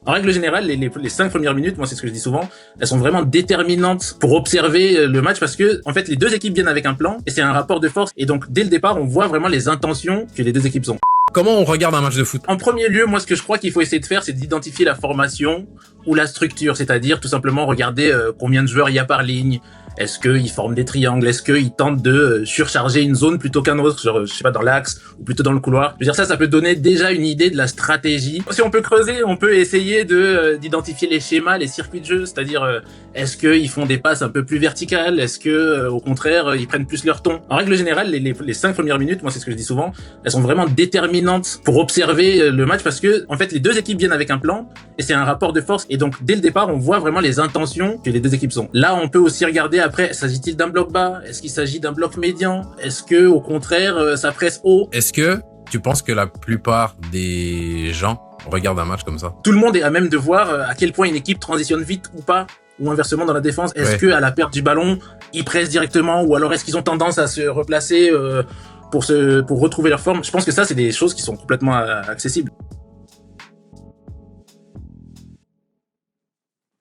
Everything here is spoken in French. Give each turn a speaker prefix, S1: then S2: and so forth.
S1: En règle générale, les 5 premières minutes, moi c'est ce que je dis souvent, elles sont vraiment déterminantes pour observer le match parce que en fait les deux équipes viennent avec un plan et c'est un rapport de force et donc dès le départ on voit vraiment les intentions que les deux équipes ont.
S2: Comment on regarde un match de foot?
S1: En premier lieu, moi ce que je crois qu'il faut essayer de faire, c'est d'identifier la formation ou la structure, c'est-à-dire tout simplement regarder combien de joueurs il y a par ligne. Est-ce qu'ils forment des triangles? Est-ce qu'ils tentent de surcharger une zone plutôt qu'un autre, genre, je sais pas, dans l'axe ou plutôt dans le couloir? Je veux dire, ça peut donner déjà une idée de la stratégie. Si on peut creuser, on peut essayer d'identifier les schémas, les circuits de jeu, c'est-à-dire est-ce qu'ils font des passes un peu plus verticales? Est-ce que au contraire, ils prennent plus leur ton? En règle générale, les 5 premières minutes, moi c'est ce que je dis souvent, elles sont vraiment déterminantes pour observer le match parce que en fait les deux équipes viennent avec un plan et c'est un rapport de force et donc dès le départ, on voit vraiment les intentions que les deux équipes ont. Là, on peut aussi regarder après, s'agit-il d'un bloc bas? Est-ce qu'il s'agit d'un bloc médian? Est-ce que, au contraire, ça presse haut?
S2: Est-ce que tu penses que la plupart des gens regardent un match comme ça?
S1: Tout le monde est à même de voir à quel point une équipe transitionne vite ou pas, ou inversement dans la défense. Est-ce que à la perte du ballon, ils pressent directement, ou alors est-ce qu'ils ont tendance à se replacer pour retrouver leur forme? Je pense que ça, c'est des choses qui sont complètement accessibles.